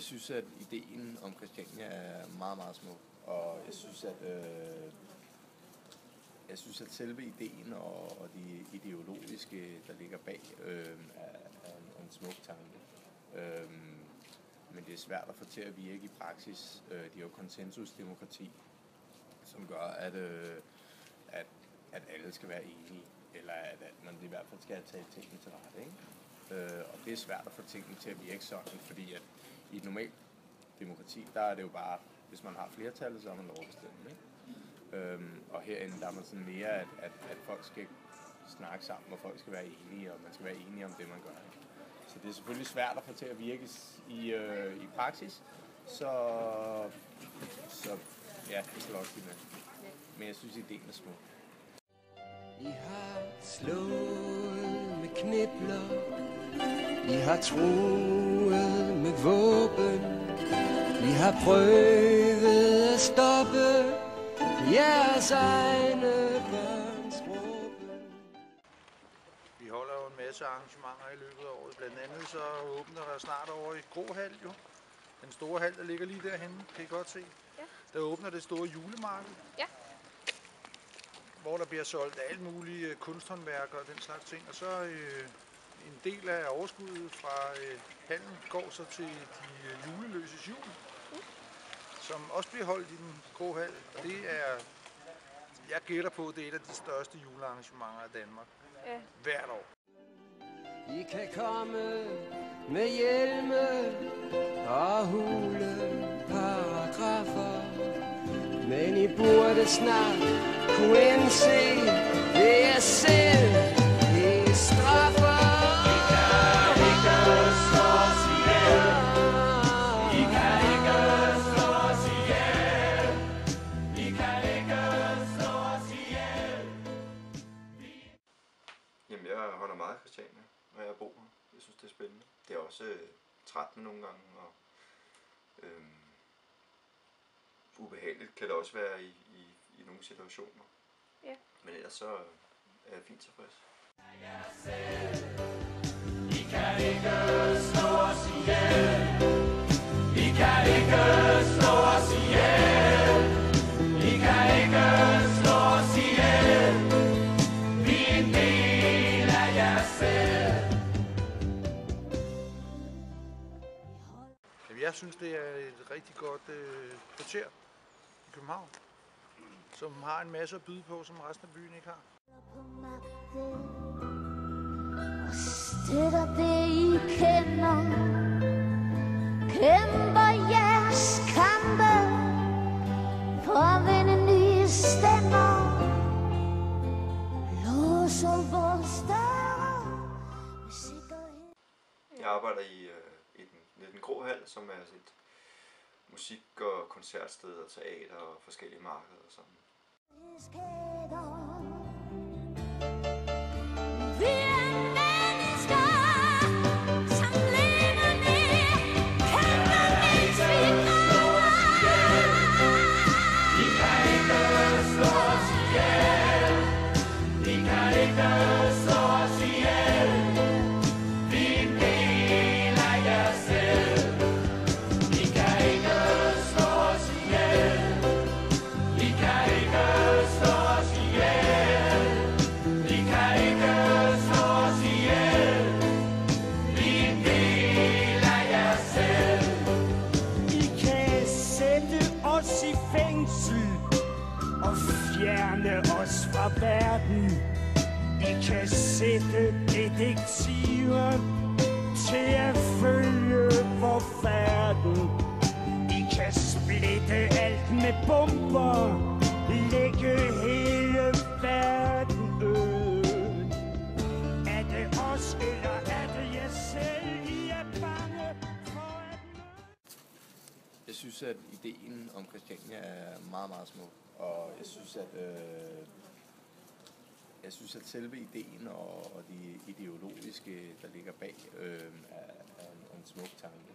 synes, at ideen om Christiania er meget, meget smuk, og jeg synes, at selve ideen og de ideologiske, der ligger bag, er en smuk tanke. Men det er svært at få til at virke i praksis. De har jo konsensusdemokrati, som gør, at alle skal være enige, eller at man i hvert fald skal tage tingene til rette, ikke? Og det er svært at få tingene til at virke sådan, fordi at i et normalt demokrati, der er det jo bare, hvis man har flertallet, så har man lov at bestemme, ikke? Og herinde, der er man sådan mere, at folk skal snakke sammen, og folk skal være enige, og man skal være enige om det, man gør, ikke? Så det er selvfølgelig svært at få til at virke i praksis, så ja, det skal også blive med. Men jeg synes, ideen er smuk. I har slået med knibler, I har truet med våben, I har prøvet at stoppe jeres egne børns råben. Vi holder jo en masse arrangementer i løbet af året. Blandt andet så åbner der snart over i Gråhal jo. Den store hal, der ligger lige derhenne, kan I godt se. Ja. Der åbner det store julemarked. Ja. Hvor der bliver solgt alt mulige kunsthåndværker og den slags ting. Og så en del af overskuddet fra hallen går så til de juleløses jul, som også bliver holdt i den grå hal. Og det er, jeg gætter på, det er et af de største julearrangementer i Danmark. Ja. Hvert år. I kan komme med hjelme og hule paragrafer, men I burde snart kunne indse, det er selv, det er straffer. I kan ikke slå os ihjel. I kan ikke slå os ihjel. I kan ikke slå os ihjel. Jamen, jeg holder meget af Christiania, når jeg bor her. Jeg synes, det er spændende. Det er også trættende nogle gange, og ubehageligt kan det også være i nogle situationer. Ja. Men ellers så er jeg fint tilfreds. I kan ikke slå os ihjel. I kan ikke slå os ihjel. I kan ikke slå os ihjel. Vi er en del af jer selv. Jeg synes, det er et rigtig godt kvarter i København, som har en masse at byde på, som resten af byen ikke har. Og støtter det, I kender, kæmper jeres kampe for at vinde nye stemmer, låser vores døre med sikkerhed. Jeg arbejder i den grå hal, som er et musik- og koncertsted og teater og forskellige markeder og sådan. Vi er mennesker, som lever ned, kæmper mens vi går. I kan ikke slå os ihjel. I kan ikke slå os ihjel. Vi er en del af jer selv. I kan ikke slå os ihjel. I kan ikke slå os ihjel. I kan ikke slå os ihjel. Vi er en del af jer selv. I kan sætte os i fængsel og fjerne os fra verden. I kan sætte detektiver til at følge vor færden. I kan splitte alt med bomber, lægge hele verden øde. Er det os, eller er det jer selv, I er bange for at Jeg synes, at ideen om Christiania er meget, meget smuk, og jeg synes, at selve ideen og de ideologiske, der ligger bag, er en smuk tanke.